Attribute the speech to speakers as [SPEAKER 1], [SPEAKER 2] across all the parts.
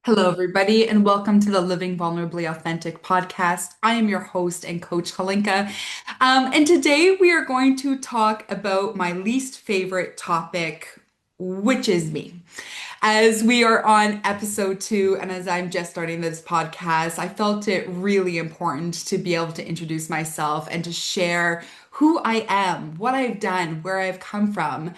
[SPEAKER 1] Hello, everybody, and welcome to the Living Vulnerably Authentic podcast. I am your host and coach, Halinka. And today we are going to talk about my least favorite topic, which is me. As we are on episode 2, and as I'm just starting this podcast, I felt it really important to be able to introduce myself and to share who I am, what I've done, where I've come from.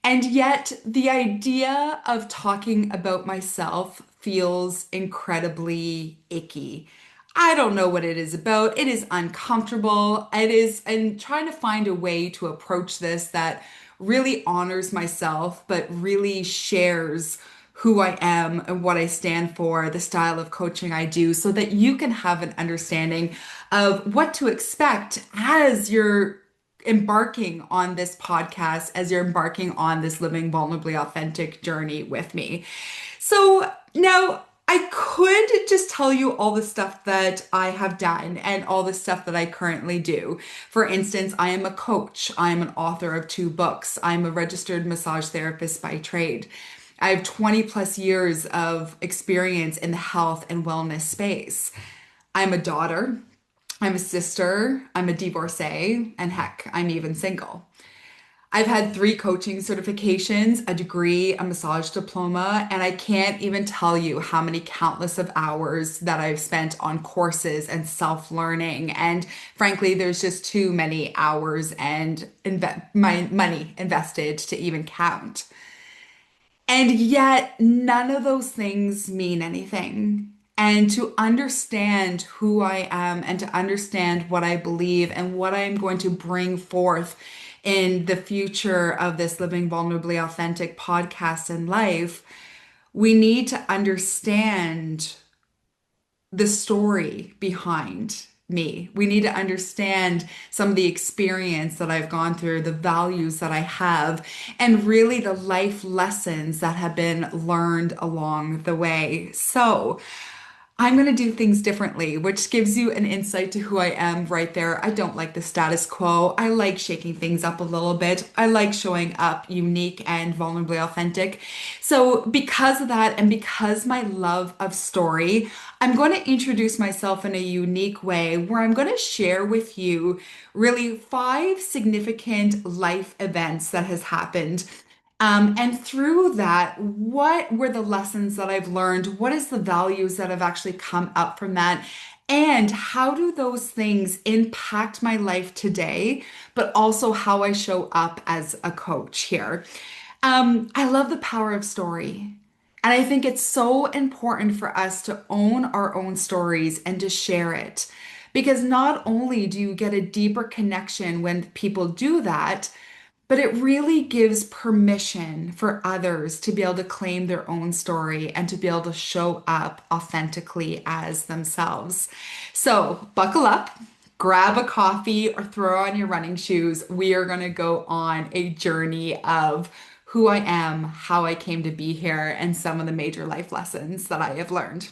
[SPEAKER 1] And yet, the idea of talking about myself feels incredibly icky. I don't know what it is about. It is uncomfortable. It is, and trying to find a way to approach this that really honors myself, but really shares who I am and what I stand for, the style of coaching I do, so that you can have an understanding of what to expect as you're embarking on this podcast, as you're embarking on this living vulnerably authentic journey with me. So now I could just tell you all the stuff that I have done and all the stuff that I currently do. For instance, I am a coach. I am an author of 2 books. I'm a registered massage therapist by trade. I have 20 plus years of experience in the health and wellness space. I'm a daughter. I'm a sister, I'm a divorcee, and heck, I'm even single. I've had 3 coaching certifications, a degree, a massage diploma, and I can't even tell you how many countless of hours that I've spent on courses and self-learning. And frankly, there's just too many hours and my money invested to even count. And yet, none of those things mean anything. And to understand who I am and to understand what I believe and what I'm going to bring forth in the future of this Living Vulnerably Authentic podcast and life, we need to understand the story behind me. We need to understand some of the experience that I've gone through, the values that I have, and really the life lessons that have been learned along the way. So, I'm going to do things differently, which gives you an insight to who I am right there. I don't like the status quo. I like shaking things up a little bit. I like showing up unique and vulnerably authentic. So, because of that, and because my love of story, I'm going to introduce myself in a unique way where I'm going to share with you really 5 significant life events that has happened and through that, what were the lessons that I've learned? What is the values that have actually come up from that? And how do those things impact my life today, but also how I show up as a coach here? I love the power of story. And I think it's so important for us to own our own stories and to share it. Because not only do you get a deeper connection when people do that, but it really gives permission for others to be able to claim their own story and to be able to show up authentically as themselves. So, buckle up, grab a coffee, or throw on your running shoes. We are going to go on a journey of who I am, how I came to be here, and some of the major life lessons that I have learned.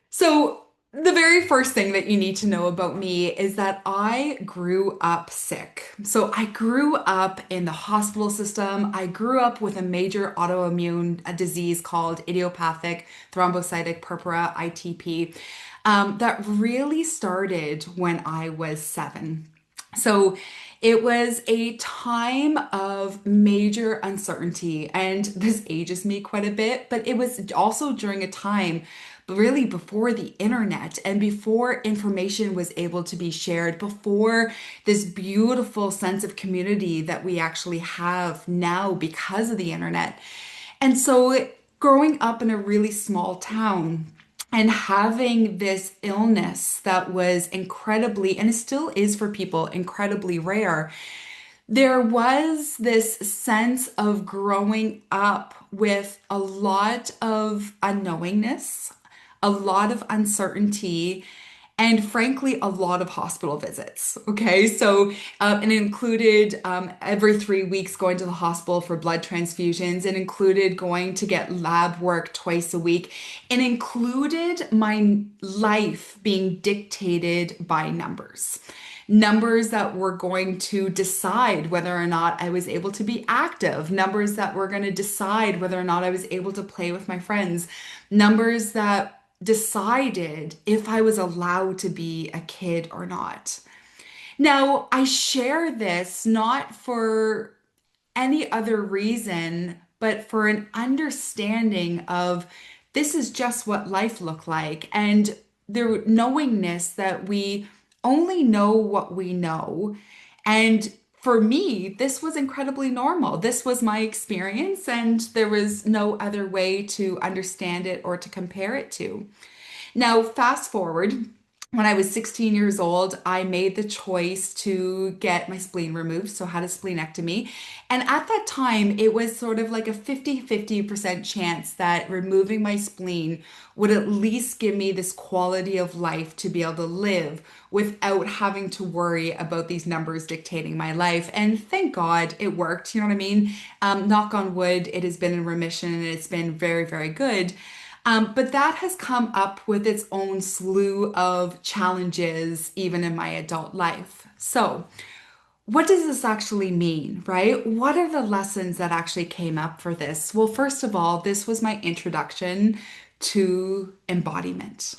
[SPEAKER 1] So, the very first thing that you need to know about me is that I grew up sick. So, I grew up in the hospital system. I grew up with a major autoimmune disease called idiopathic thrombocytic purpura, ITP, that really started when I was 7. So it was a time of major uncertainty, and this ages me quite a bit, but it was also during a time really before the internet and before information was able to be shared, before this beautiful sense of community that we actually have now because of the internet. And so growing up in a really small town, and having this illness that was incredibly, and it still is for people, incredibly rare, there was this sense of growing up with a lot of unknowingness, a lot of uncertainty, and frankly, a lot of hospital visits. Okay, so it included every 3 weeks going to the hospital for blood transfusions. It included going to get lab work twice a week. It included my life being dictated by numbers. numbers that were going to decide whether or not I was able to be active, numbers that were going to decide whether or not I was able to play with my friends, numbers that decided if I was allowed to be a kid or not. Now, I share this not for any other reason, but for an understanding of this is just what life looked like, and the knowingness that we only know what we know. And for me, this was incredibly normal. This was my experience, and there was no other way to understand it or to compare it to. Now, fast forward, when I was 16 years old, I made the choice to get my spleen removed, so I had a splenectomy. And at that time, it was sort of like a 50-50% chance that removing my spleen would at least give me this quality of life to be able to live without having to worry about these numbers dictating my life. And thank God it worked, you know what I mean? Knock on wood, it has been in remission and it's been very, very good. But that has come up with its own slew of challenges, even in my adult life. So, what does this actually mean, right? What are the lessons that actually came up for this? Well, first of all, this was my introduction to embodiment.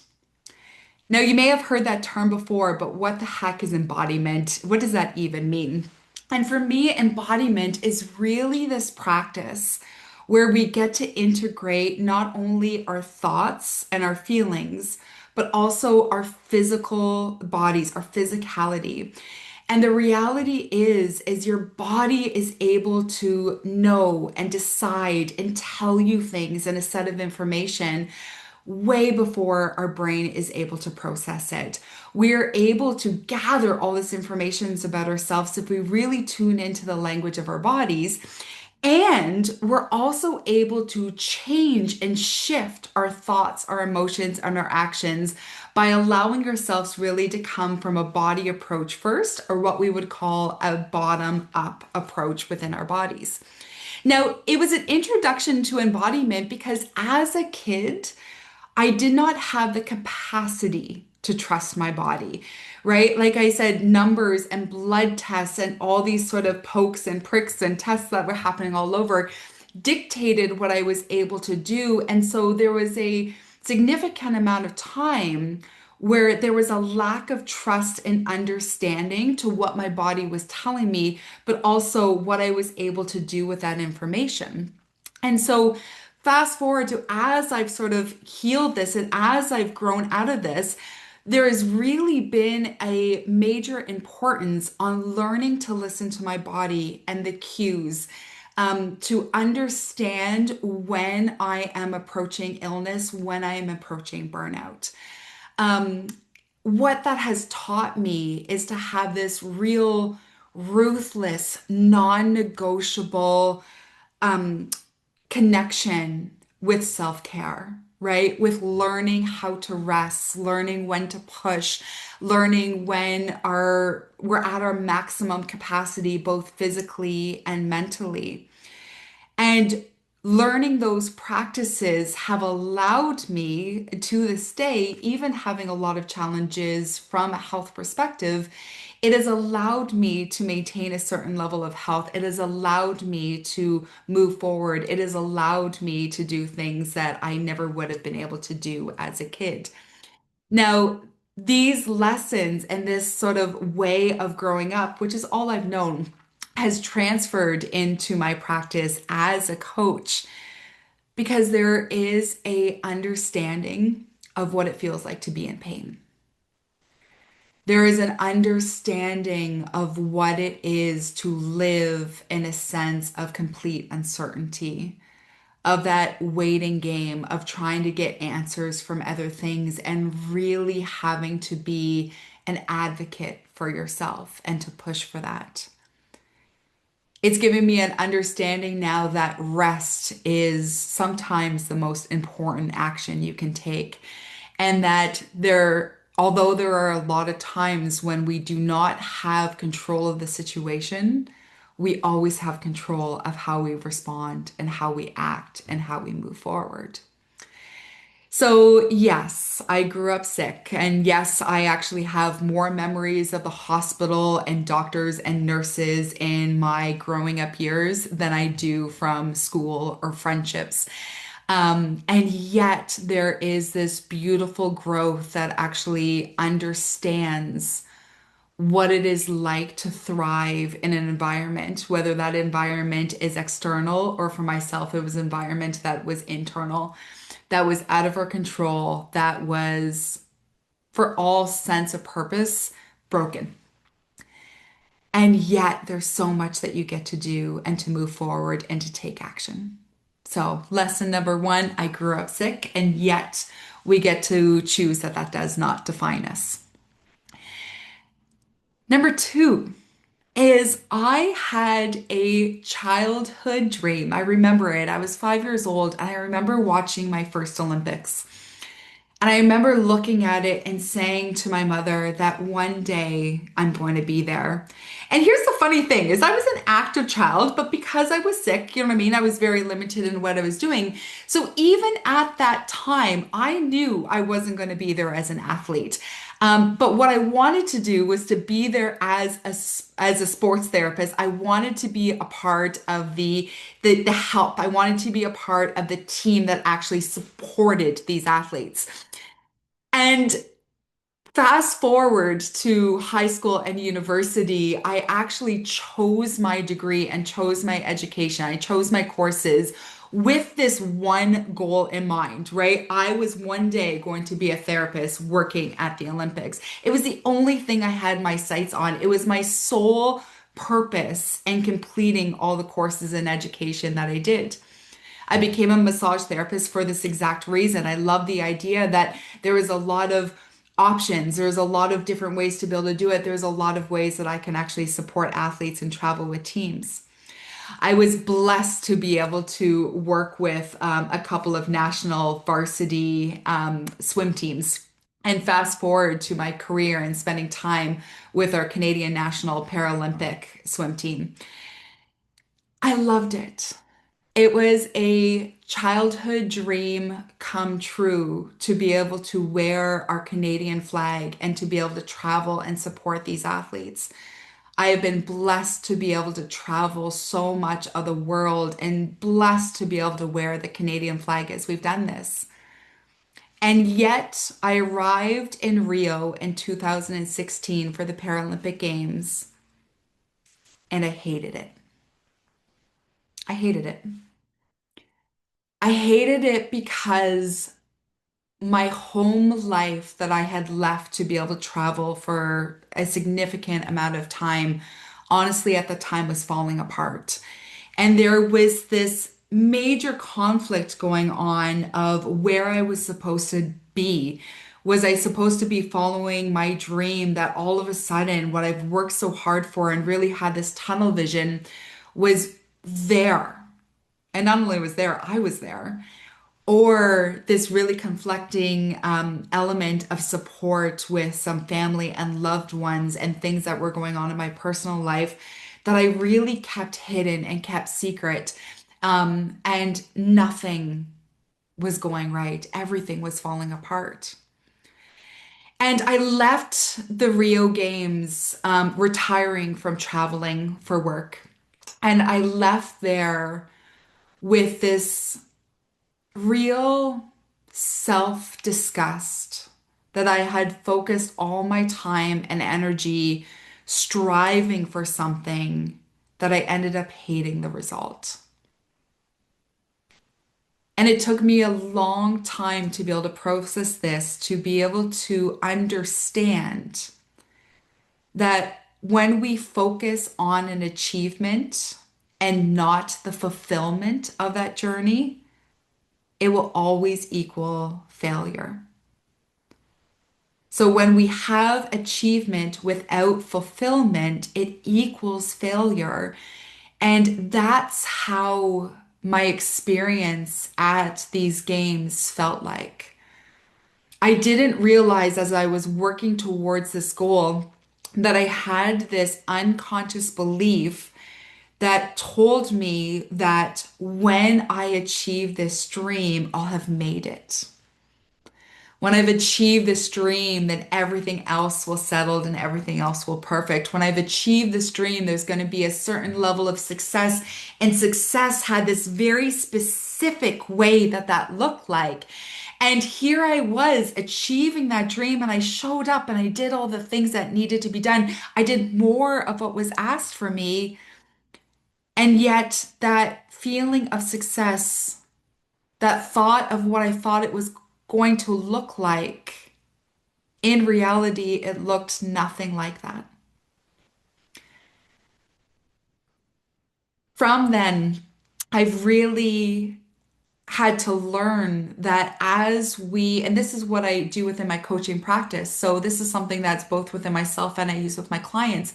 [SPEAKER 1] Now, you may have heard that term before, but what the heck is embodiment? What does that even mean? And for me, embodiment is really this practice where we get to integrate not only our thoughts and our feelings, but also our physical bodies, our physicality. And the reality is your body is able to know and decide and tell you things in a set of information way before our brain is able to process it. We're able to gather all this information about ourselves if we really tune into the language of our bodies. And we're also able to change and shift our thoughts, our emotions, and our actions by allowing ourselves really to come from a body approach first, or what we would call a bottom up approach within our bodies. Now, it was an introduction to embodiment because as a kid, I did not have the capacity to trust my body, right? Like I said, numbers and blood tests and all these sort of pokes and pricks and tests that were happening all over dictated what I was able to do. And so there was a significant amount of time where there was a lack of trust and understanding to what my body was telling me, but also what I was able to do with that information. And so, fast forward to as I've sort of healed this and as I've grown out of this, there has really been a major importance on learning to listen to my body and the cues, to understand when I am approaching illness, when I am approaching burnout. Um, what that has taught me is to have this real, ruthless, non negotiable connection with self-care, right? With learning how to rest, learning when to push, learning when we're at our maximum capacity, both physically and mentally. And learning those practices have allowed me to this day, even having a lot of challenges from a health perspective, it has allowed me to maintain a certain level of health. It has allowed me to move forward. It has allowed me to do things that I never would have been able to do as a kid. Now, these lessons and this sort of way of growing up, which is all I've known, has transferred into my practice as a coach because there is a understanding of what it feels like to be in pain. There is an understanding of what it is to live in a sense of complete uncertainty, of that waiting game, of trying to get answers from other things and really having to be an advocate for yourself and to push for that. It's given me an understanding now that rest is sometimes the most important action you can take. And that although there are a lot of times when we do not have control of the situation, we always have control of how we respond and how we act and how we move forward. So, yes, I grew up sick. And yes, I actually have more memories of the hospital and doctors and nurses in my growing up years than I do from school or friendships. And yet, there is this beautiful growth that actually understands what it is like to thrive in an environment, whether that environment is external or for myself, it was an environment that was internal, that was out of our control, that was, for all sense of purpose, broken. And yet, there's so much that you get to do and to move forward and to take action. So, lesson number one, I grew up sick, and yet we get to choose that that does not define us. Number two, is I had a childhood dream. I remember it. I was 5 years old and I remember watching my first Olympics. And I remember looking at it and saying to my mother that one day I'm going to be there. And here's the funny thing is I was an active child, but because I was sick, you know what I mean? I was very limited in what I was doing. So even at that time, I knew I wasn't going to be there as an athlete. But what I wanted to do was to be there as as a sports therapist. I wanted to be a part of the help. I wanted to be a part of the team that actually supported these athletes. And fast forward to high school and university, I actually chose my degree and chose my education. I chose my courses with this one goal in mind, right? I was one day going to be a therapist working at the Olympics. It was the only thing I had my sights on. It was my sole purpose in completing all the courses and education that I did. I became a massage therapist for this exact reason. I love the idea that there was a lot of options. There's a lot of different ways to be able to do it. There's a lot of ways that I can actually support athletes and travel with teams. I was blessed to be able to work with a couple of national varsity swim teams. And fast forward to my career and spending time with our Canadian National Paralympic swim team. I loved it. It was a childhood dream come true to be able to wear our Canadian flag and to be able to travel and support these athletes. I have been blessed to be able to travel so much of the world and blessed to be able to wear the Canadian flag as we've done this. And yet, I arrived in Rio in 2016 for the Paralympic Games and I hated it. I hated it. I hated it because my home life that I had left to be able to travel for a significant amount of time, honestly, at the time was falling apart. And there was this major conflict going on of where I was supposed to be. Was I supposed to be following my dream that all of a sudden what I've worked so hard for and really had this tunnel vision was there? And not only was there, I was there, or this really conflicting element of support with some family and loved ones and things that were going on in my personal life that I really kept hidden and kept secret. And nothing was going right. Everything was falling apart. And I left the Rio Games, retiring from traveling for work. And I left there with this real self-disgust that I had focused all my time and energy striving for something that I ended up hating the result. And it took me a long time to be able to process this, to be able to understand that when we focus on an achievement and not the fulfillment of that journey, it will always equal failure. So when we have achievement without fulfillment, it equals failure. And that's how my experience at these games felt like. I didn't realize as I was working towards this goal that I had this unconscious belief that told me that when I achieve this dream, I'll have made it. When I've achieved this dream, then everything else will settle and everything else will perfect. When I've achieved this dream, there's going to be a certain level of success. And success had this very specific way that that looked like. And here I was achieving that dream, and I showed up and I did all the things that needed to be done. I did more of what was asked for me. And yet, that feeling of success, that thought of what I thought it was going to look like, in reality, it looked nothing like that. From then, I've really had to learn that as we, and this is what I do within my coaching practice. So this is something that's both within myself and I use with my clients,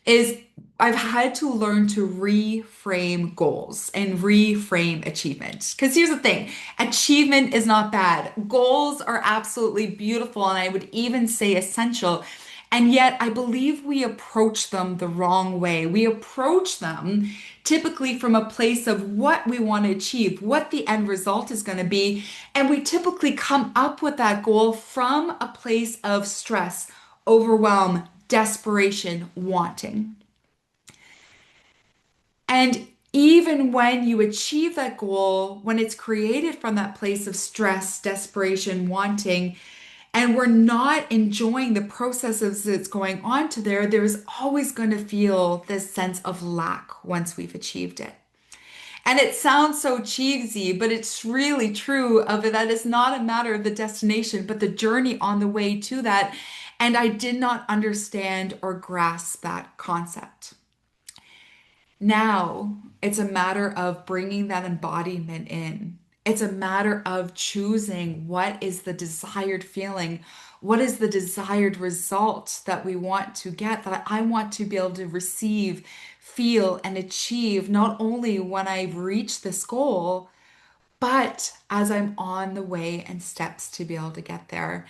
[SPEAKER 1] is I've had to learn to reframe goals and reframe achievement. Because here's the thing, achievement is not bad. Goals are absolutely beautiful, and I would even say essential. And yet, I believe we approach them the wrong way. We approach them typically from a place of what we want to achieve, what the end result is going to be. And we typically come up with that goal from a place of stress, overwhelm, desperation, wanting. And even when you achieve that goal, when it's created from that place of stress, desperation, wanting, and we're not enjoying the processes that's going on to there, there's always going to feel this sense of lack once we've achieved it. And it sounds so cheesy, but it's really true of it that it's not a matter of the destination, but the journey on the way to that. And I did not understand or grasp that concept. Now it's a matter of bringing that embodiment in. It's a matter of choosing what is the desired feeling, what is the desired result that we want to get, that I want to be able to receive, feel, and achieve, not only when I've reached this goal, but as I'm on the way and steps to be able to get there.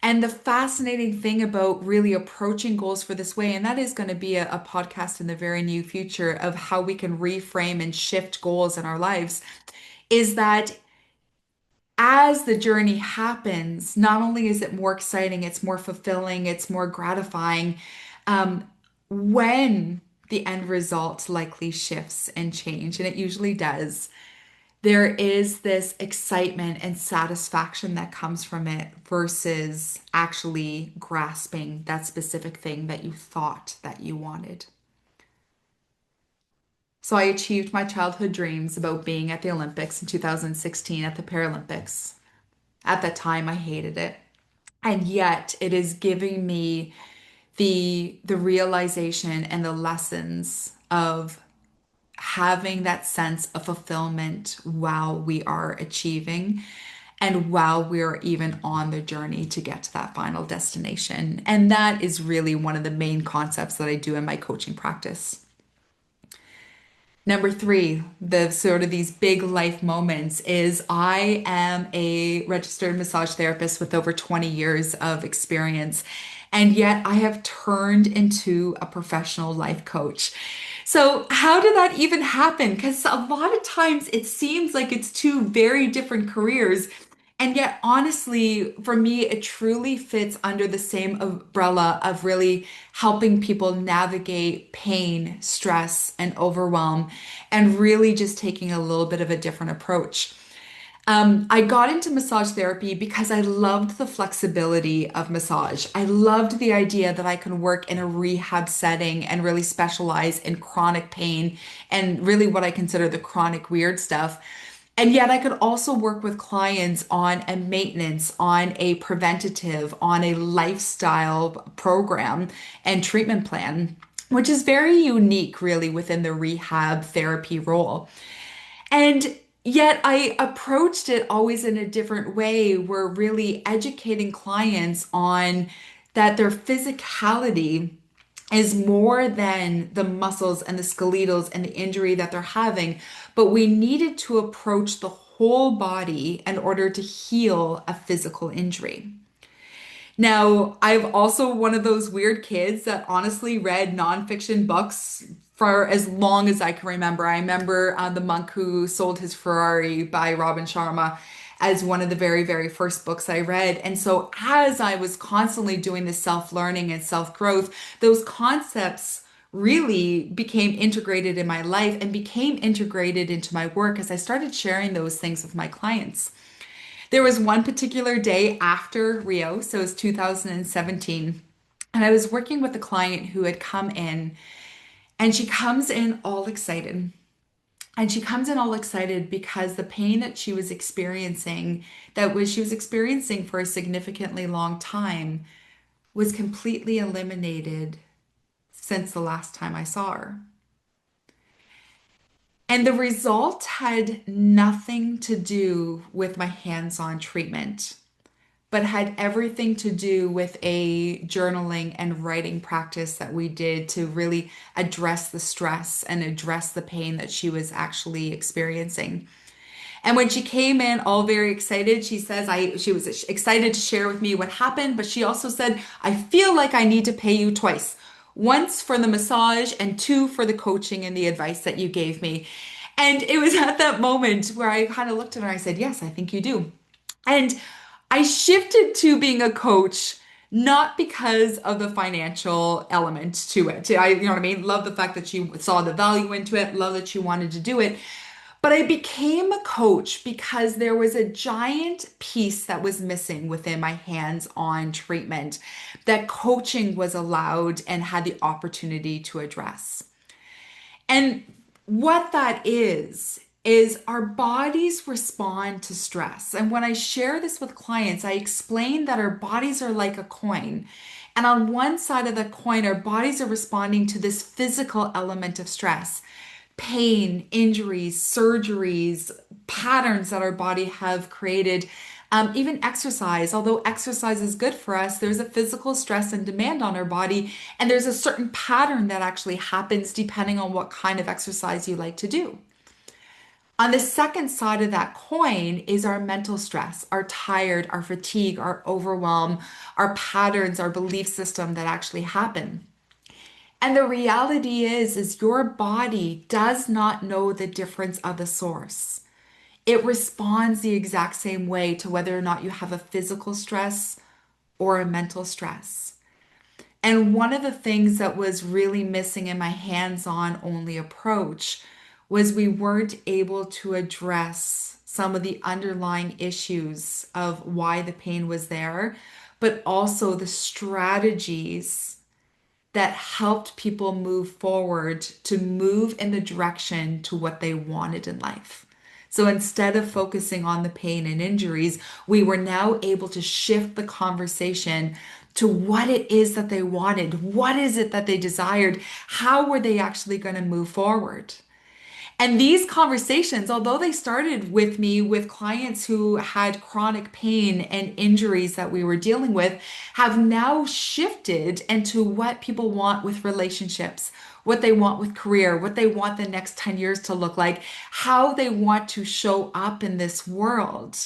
[SPEAKER 1] And the fascinating thing about really approaching goals for this way, and that is going to be a podcast in the very near future of how we can reframe and shift goals in our lives, is that as the journey happens, not only is it more exciting, it's more fulfilling, it's more gratifying, um, when the end result likely shifts and change, and it usually does. There is this excitement and satisfaction that comes from it versus actually grasping that specific thing that you thought that you wanted. So I achieved my childhood dreams about being at the Olympics in 2016 at the Paralympics. At that time, I hated it. And yet it is giving me the realization and the lessons of having that sense of fulfillment while we are achieving and while we're even on the journey to get to that final destination. And that is really one of the main concepts that I do in my coaching practice. Number three, the sort of these big life moments is I am a registered massage therapist with over 20 years of experience, and yet I have turned into a professional life coach. So, how did that even happen? Because a lot of times it seems like it's two very different careers. And yet, honestly, for me, it truly fits under the same umbrella of really helping people navigate pain, stress, and overwhelm, and really just taking a little bit of a different approach. I got into massage therapy because I loved the flexibility of massage. I loved the idea that I can work in a rehab setting and really specialize in chronic pain and really what I consider the chronic weird stuff. And yet I could also work with clients on a maintenance, on a preventative, on a lifestyle program and treatment plan, which is very unique, really, within the rehab therapy role. And yet I approached it always in a different way. We're really educating clients on that their physicality is more than the muscles and the skeletals and the injury that they're having, but we needed to approach the whole body in order to heal a physical injury. Now, I've also one of those weird kids that honestly read nonfiction books for as long as I can remember. I remember The Monk Who Sold His Ferrari by Robin Sharma as one of the very, very first books I read. And so as I was constantly doing this self-learning and self-growth, those concepts really became integrated in my life and became integrated into my work as I started sharing those things with my clients. There was one particular day after Rio, so it was 2017, and I was working with a client who had come in, and she comes in all excited. And she comes in all excited because the pain that she was experiencing, she was experiencing for a significantly long time, was completely eliminated since the last time I saw her. And the result had nothing to do with my hands-on treatment, but had everything to do with a journaling and writing practice that we did to really address the stress and address the pain that she was actually experiencing. And when she came in all very excited, she was excited to share with me what happened, but she also said, I feel like I need to pay you twice. Once for the massage and two for the coaching and the advice that you gave me. And it was at that moment where I kind of looked at her and I said, yes, I think you do. And I shifted to being a coach not because of the financial element to it. You know what I mean? Love the fact that she saw the value into it, love that she wanted to do it. But I became a coach because there was a giant piece that was missing within my hands-on treatment that coaching was allowed and had the opportunity to address. And what that is our bodies respond to stress. And when I share this with clients, I explain that our bodies are like a coin. And on one side of the coin, our bodies are responding to this physical element of stress, pain, injuries, surgeries, patterns that our body have created. Even exercise, although exercise is good for us, there's a physical stress and demand on our body, and there's a certain pattern that actually happens depending on what kind of exercise you like to do. On the second side of that coin is our mental stress, our tired, our fatigue, our overwhelm, our patterns, our belief system that actually happen. And the reality is your body does not know the difference of the source. It responds the exact same way to whether or not you have a physical stress or a mental stress. And one of the things that was really missing in my hands-on only approach was we weren't able to address some of the underlying issues of why the pain was there, but also the strategies that helped people move forward to move in the direction to what they wanted in life. So instead of focusing on the pain and injuries, we were now able to shift the conversation to what it is that they wanted. What is it that they desired? How were they actually going to move forward? And these conversations, although they started with me with clients who had chronic pain and injuries that we were dealing with, have now shifted into what people want with relationships, what they want with career, what they want the next 10 years to look like, how they want to show up in this world.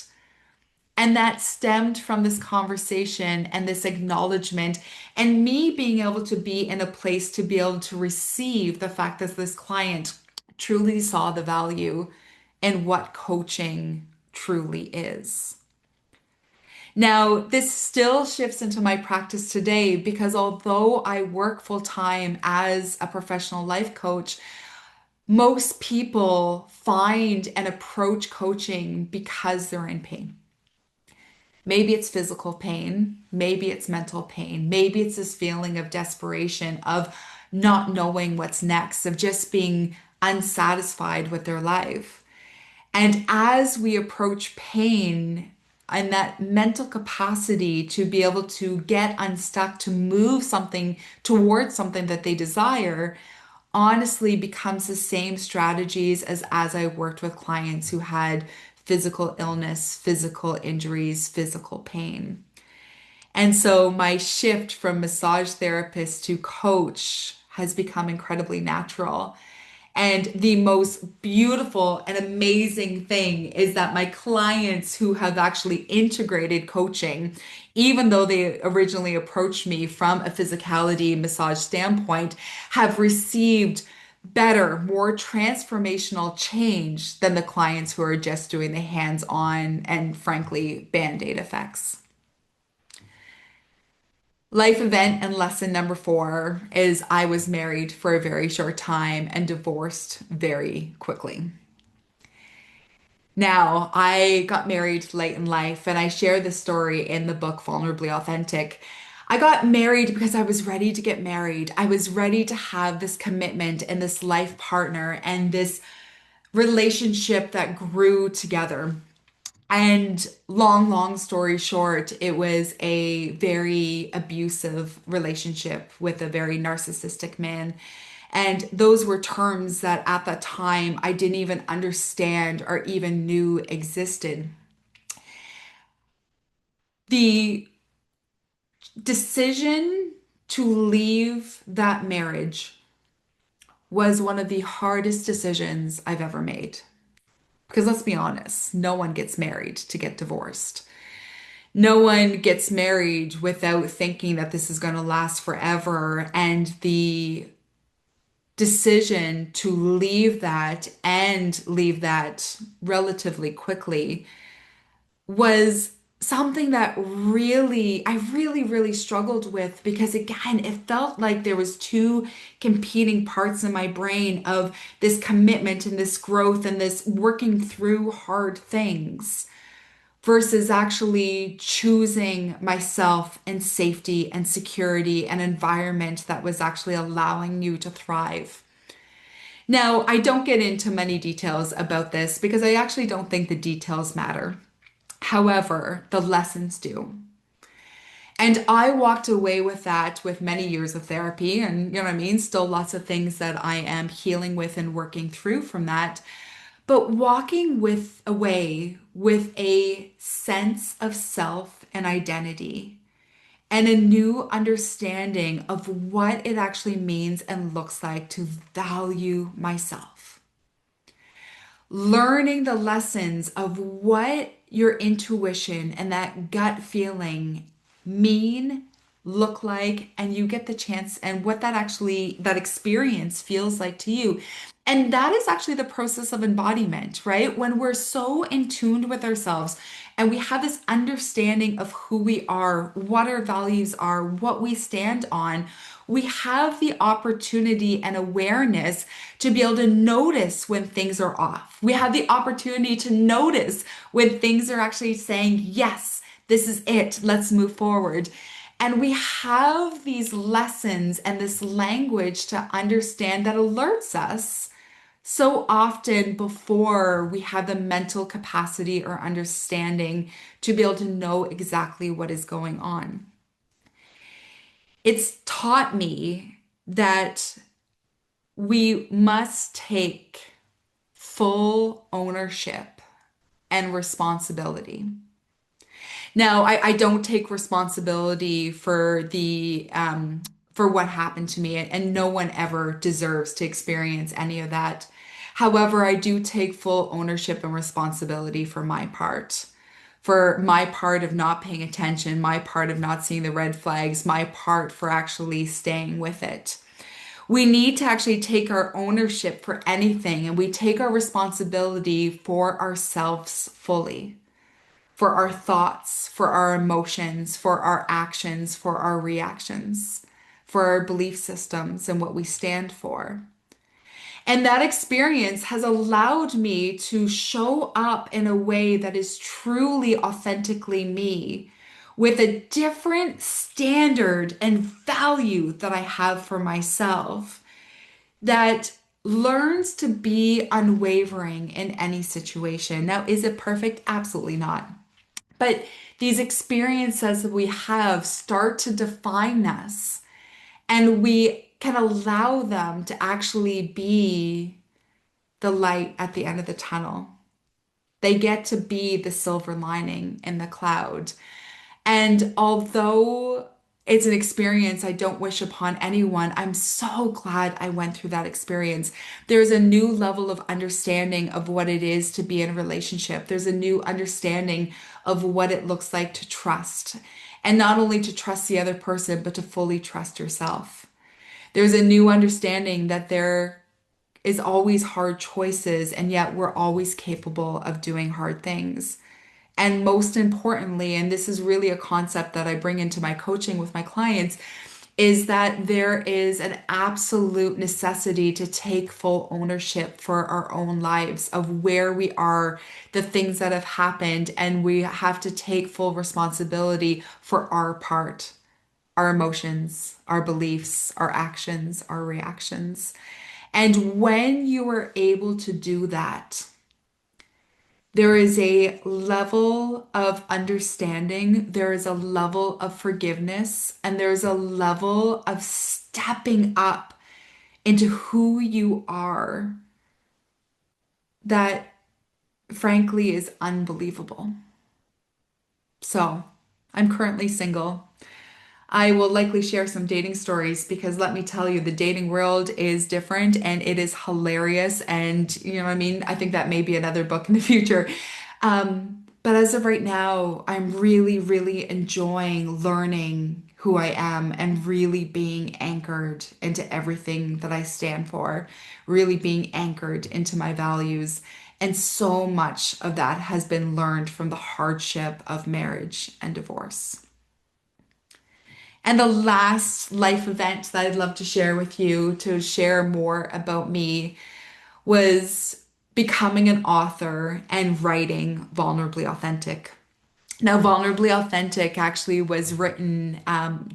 [SPEAKER 1] And that stemmed from this conversation and this acknowledgement, and me being able to be in a place to be able to receive the fact that this client truly saw the value in what coaching truly is. Now, this still shifts into my practice today because although I work full time as a professional life coach, most people find and approach coaching because they're in pain. Maybe it's physical pain, maybe it's mental pain, maybe it's this feeling of desperation, of not knowing what's next, of just being unsatisfied with their life. And as we approach pain and that mental capacity to be able to get unstuck, to move something towards something that they desire, honestly becomes the same strategies as I worked with clients who had physical illness, physical injuries, physical pain. And so my shift from massage therapist to coach has become incredibly natural. And the most beautiful and amazing thing is that my clients who have actually integrated coaching, even though they originally approached me from a physicality massage standpoint, have received better, more transformational change than the clients who are just doing the hands-on and frankly, band-aid effects. Life event and lesson number four is I was married for a very short time and divorced very quickly. Now, I got married late in life, and I share this story in the book Vulnerably Authentic. I got married because I was ready to get married. I was ready to have this commitment and this life partner and this relationship that grew together. And long story short, it was a very abusive relationship with a very narcissistic man. And those were terms that at the time I didn't even understand or even knew existed. The decision to leave that marriage was one of the hardest decisions I've ever made. Because let's be honest, no one gets married to get divorced. No one gets married without thinking that this is going to last forever. And the decision to leave that and leave that relatively quickly was something that I really struggled with because again, it felt like there was two competing parts in my brain of this commitment and this growth and this working through hard things versus actually choosing myself and safety and security and environment that was actually allowing you to thrive. Now, I don't get into many details about this because I actually don't think the details matter. However, the lessons do. And I walked away with that with many years of therapy, and you know what I mean? Still lots of things that I am healing with and working through from that. But walking with away with a sense of self and identity and a new understanding of what it actually means and looks like to value myself. Learning the lessons of what your intuition and that gut feeling mean, look like, and you get the chance and what that actually, that experience feels like to you. And that is actually the process of embodiment, right? When we're so in tune with ourselves and we have this understanding of who we are, what our values are, what we stand on, we have the opportunity and awareness to be able to notice when things are off. We have the opportunity to notice when things are actually saying, yes, this is it, let's move forward. And we have these lessons and this language to understand that alerts us so often before we have the mental capacity or understanding to be able to know exactly what is going on. It's taught me that we must take full ownership and responsibility. Now, I don't take responsibility for the for what happened to me, and no one ever deserves to experience any of that. However, I do take full ownership and responsibility for my part of not paying attention, my part of not seeing the red flags, my part for actually staying with it. We need to actually take our ownership for anything, and we take our responsibility for ourselves fully, for our thoughts, for our emotions, for our actions, for our reactions, for our belief systems and what we stand for. And that experience has allowed me to show up in a way that is truly authentically me with a different standard and value that I have for myself that learns to be unwavering in any situation. Now, is it perfect? Absolutely not. But these experiences that we have start to define us, and we can allow them to actually be the light at the end of the tunnel. They get to be the silver lining in the cloud. And although it's an experience I don't wish upon anyone, I'm so glad I went through that experience. There's a new level of understanding of what it is to be in a relationship. There's a new understanding of what it looks like to trust. And not only to trust the other person, but to fully trust yourself. There's a new understanding that there is always hard choices, and yet we're always capable of doing hard things. And most importantly, and this is really a concept that I bring into my coaching with my clients, is that there is an absolute necessity to take full ownership for our own lives of where we are, the things that have happened, and we have to take full responsibility for our part, our emotions, our beliefs, our actions, our reactions. And when you are able to do that, there is a level of understanding, there is a level of forgiveness, and there's a level of stepping up into who you are that frankly is unbelievable. So, I'm currently single. I will likely share some dating stories because let me tell you, the dating world is different and it is hilarious. And you know what I mean? I think that may be another book in the future. But as of right now, I'm really, really enjoying learning who I am and really being anchored into everything that I stand for, really being anchored into my values. And so much of that has been learned from the hardship of marriage and divorce. And the last life event that I'd love to share with you to share more about me was becoming an author and writing Vulnerably Authentic. Now, Vulnerably Authentic actually was written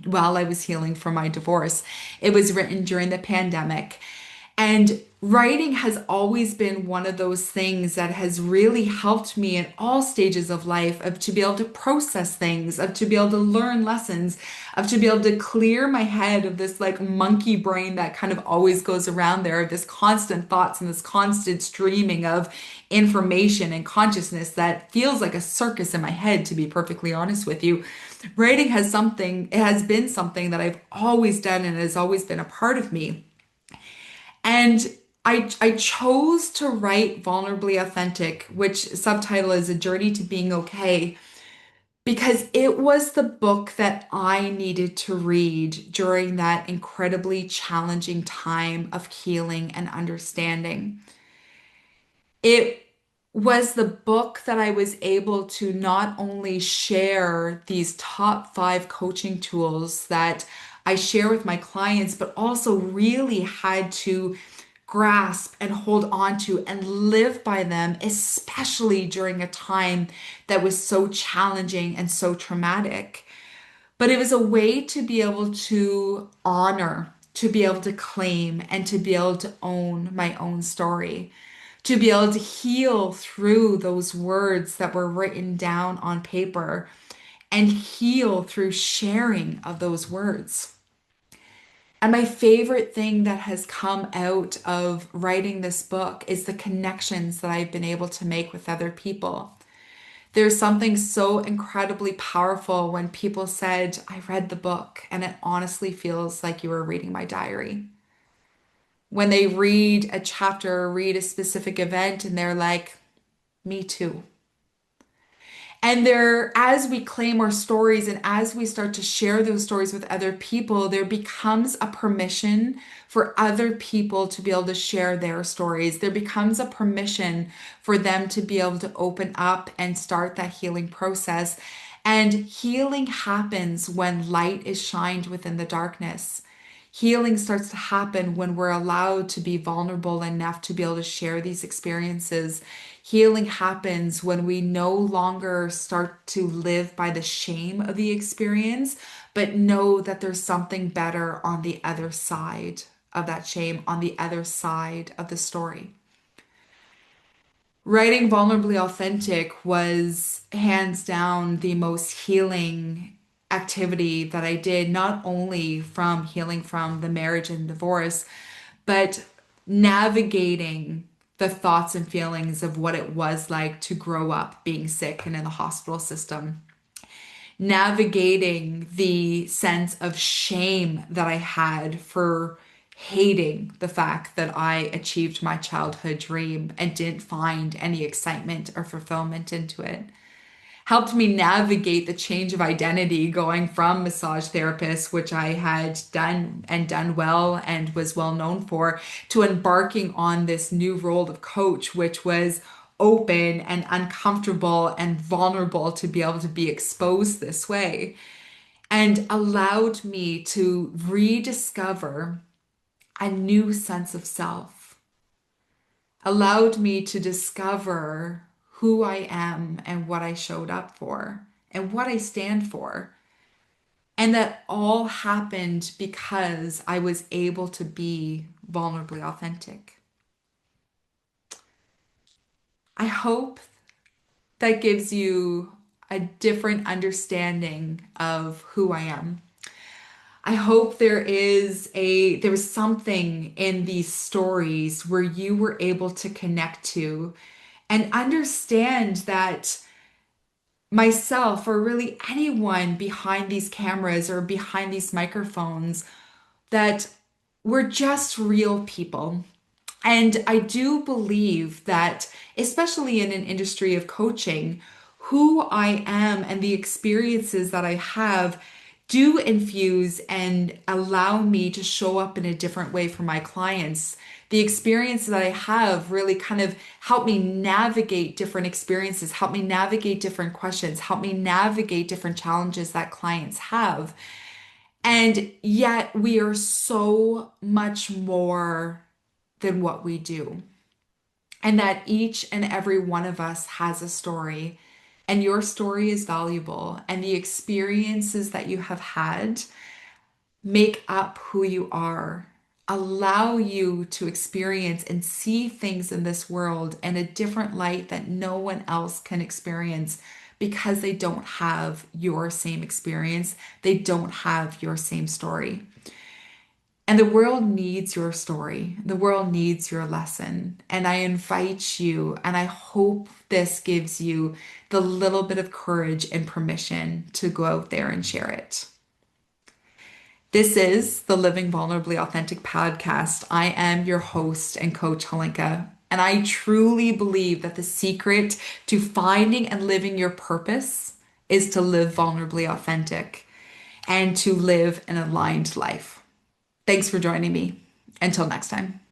[SPEAKER 1] while I was healing from my divorce. It was written during the pandemic. And writing has always been one of those things that has really helped me in all stages of life of to be able to process things, of to be able to learn lessons, of to be able to clear my head of this like monkey brain that kind of always goes around there, of this constant thoughts and this constant streaming of information and consciousness that feels like a circus in my head, to be perfectly honest with you. Writing has something, it has been something that I've always done and has always been a part of me. And I chose to write Vulnerably Authentic, which subtitle is A Journey to Being Okay, because it was the book that I needed to read during that incredibly challenging time of healing and understanding. It was the book that I was able to not only share these top 5 coaching tools that I share with my clients, but also really had to grasp and hold on to and live by them, especially during a time that was so challenging and so traumatic. But it was a way to be able to honor, to be able to claim, and to be able to own my own story, to be able to heal through those words that were written down on paper and heal through sharing of those words. And my favorite thing that has come out of writing this book is the connections that I've been able to make with other people. There's something so incredibly powerful when people said, I read the book and it honestly feels like you were reading my diary. When they read a chapter or read a specific event and they're like, me too. And there, as we claim our stories and as we start to share those stories with other people, there becomes a permission for other people to be able to share their stories. There becomes a permission for them to be able to open up and start that healing process. And healing happens when light is shined within the darkness. Healing starts to happen when we're allowed to be vulnerable enough to be able to share these experiences. Healing happens when we no longer start to live by the shame of the experience, but know that there's something better on the other side of that shame, on the other side of the story. Writing Vulnerably Authentic was hands down the most healing activity that I did, not only from healing from the marriage and divorce, but navigating the thoughts and feelings of what it was like to grow up being sick and in the hospital system, navigating the sense of shame that I had for hating the fact that I achieved my childhood dream and didn't find any excitement or fulfillment into it. helped me navigate the change of identity going from massage therapist, which I had done and done well and was well known for, to embarking on this new role of coach, which was open and uncomfortable and vulnerable to be able to be exposed this way, and allowed me to rediscover a new sense of self, allowed me to discover who I am and what I showed up for and what I stand for. And that all happened because I was able to be vulnerably authentic. I hope that gives you a different understanding of who I am. I hope there was something in these stories where you were able to connect to and understand that myself, or really anyone behind these cameras or behind these microphones, that we're just real people. And I do believe that, especially in an industry of coaching, who I am and the experiences that I have do infuse and allow me to show up in a different way for my clients. The experiences that I have really kind of help me navigate different experiences, help me navigate different questions, help me navigate different challenges that clients have. And yet we are so much more than what we do. And that each and every one of us has a story, and your story is valuable, and the experiences that you have had make up who you are, allow you to experience and see things in this world in a different light that no one else can experience because they don't have your same experience, they don't have your same story. And the world needs your story. The world needs your lesson. And I invite you, and I hope this gives you the little bit of courage and permission to go out there and share it. This is the Living Vulnerably Authentic podcast. I am your host and coach, Halinka. And I truly believe that the secret to finding and living your purpose is to live vulnerably authentic and to live an aligned life. Thanks for joining me. Until next time.